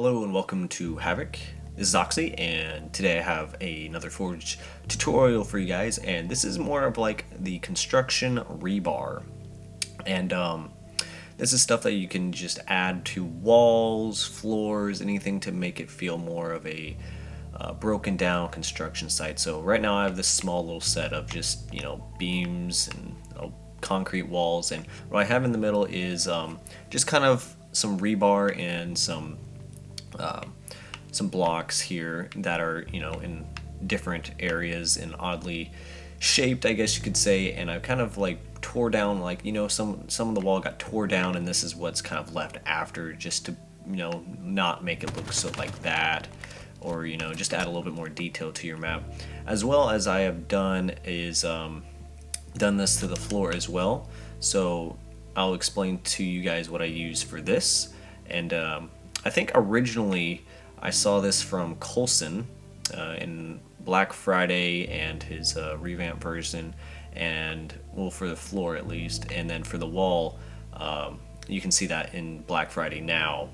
Hello and welcome to Havoc. This is Auxi, and today I have another Forge tutorial for you guys, and this is more of like the construction rebar. And this is stuff that you can just add to walls, floors, anything to make it feel more of a broken down construction site. So right now I have this small little set of just, beams and concrete walls, and what I have in the middle is just kind of some rebar and some blocks here that are in different areas and oddly shaped, I guess you could say. And I kind of like tore down, like, some of the wall got tore down, and this is what's kind of left after, just to not make it look so like that, or just add a little bit more detail to your map. As well as I have done is done this to the floor as well, so I'll explain to you guys what I use for this. And I think originally I saw this from Colson in Black Friday and his revamped version, and well, for the floor at least, and then for the wall you can see that in Black Friday now,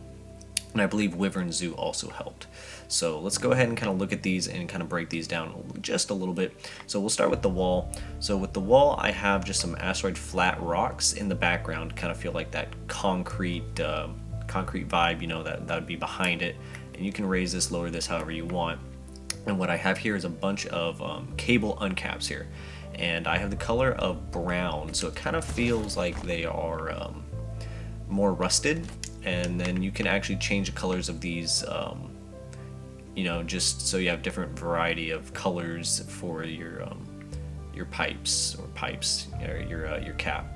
and I believe WyverZu also helped. So let's go ahead and kind of look at these and kind of break these down just a little bit. So we'll start with the wall. So with the wall, I have just some asteroid flat rocks in the background, kind of feel like that concrete vibe, that would be behind it. And you can raise this, lower this however you want. And what I have here is a bunch of cable uncaps here, and I have the color of brown, so it kind of feels like they are more rusted. And then you can actually change the colors of these, just so you have different variety of colors for your pipes or your cap,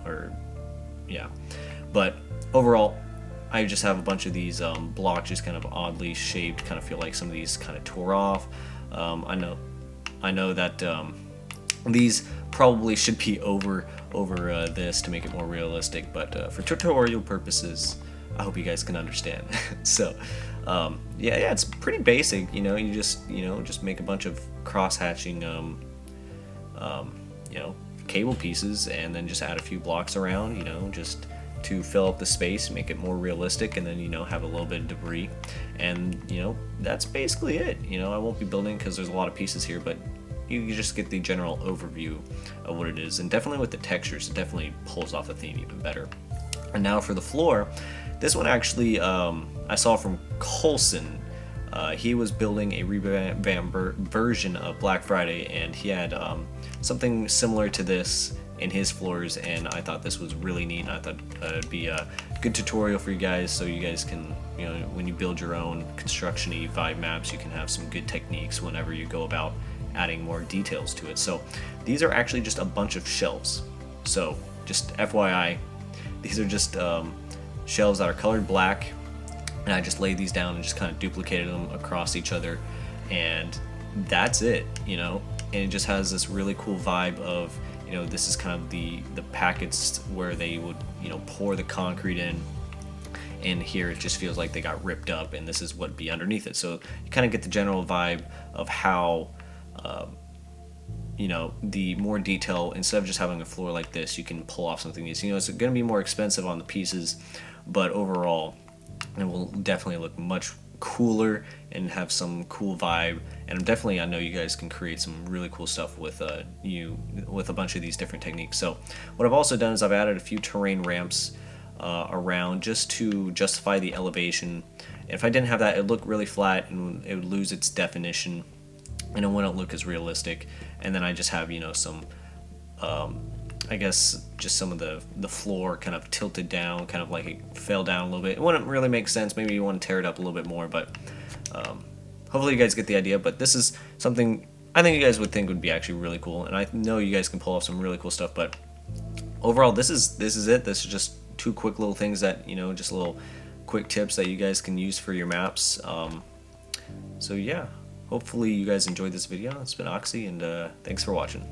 or yeah. But overall, I just have a bunch of these blocks just kind of oddly shaped, kind of feel like some of these kind of tore off. I know that these probably should be over this to make it more realistic, but for tutorial purposes, I hope you guys can understand. So yeah, it's pretty basic. You just make a bunch of cross hatching cable pieces, and then just add a few blocks around, just to fill up the space, make it more realistic, and then have a little bit of debris, and that's basically it. I won't be building because there's a lot of pieces here, but you just get the general overview of what it is. And definitely with the textures, it definitely pulls off the theme even better. And now for the floor, this one actually I saw from Colson. He was building a revamped version of Black Friday, and he had something similar to this in his floors, and I thought this was really neat, and I thought it'd be a good tutorial for you guys, so you guys can, when you build your own construction-y vibe maps, you can have some good techniques whenever you go about adding more details to it. So these are actually just a bunch of shelves. So just FYI, these are just shelves that are colored black, and I just laid these down and just kind of duplicated them across each other, and that's it. And it just has this really cool vibe of, this is kind of the packets where they would pour the concrete in, and here it just feels like they got ripped up, and this is what would be underneath it. So you kind of get the general vibe of how the more detail, instead of just having a floor like this, you can pull off something these. It's going to be more expensive on the pieces, but overall it will definitely look much cooler and have some cool vibe. And definitely, I know you guys can create some really cool stuff with with a bunch of these different techniques. So what I've also done is I've added a few terrain ramps around, just to justify the elevation. If I didn't have that, it would look really flat and it would lose its definition, and it wouldn't look as realistic. And then I just have some I guess just some of the floor kind of tilted down, kind of like it fell down a little bit. It wouldn't really make sense. Maybe you want to tear it up a little bit more, but hopefully you guys get the idea. But this is something I think you guys would think would be actually really cool, and I know you guys can pull off some really cool stuff. But overall, this is it. This is just two quick little things that just little quick tips that you guys can use for your maps. So yeah, hopefully you guys enjoyed this video. It's been Auxi, and thanks for watching.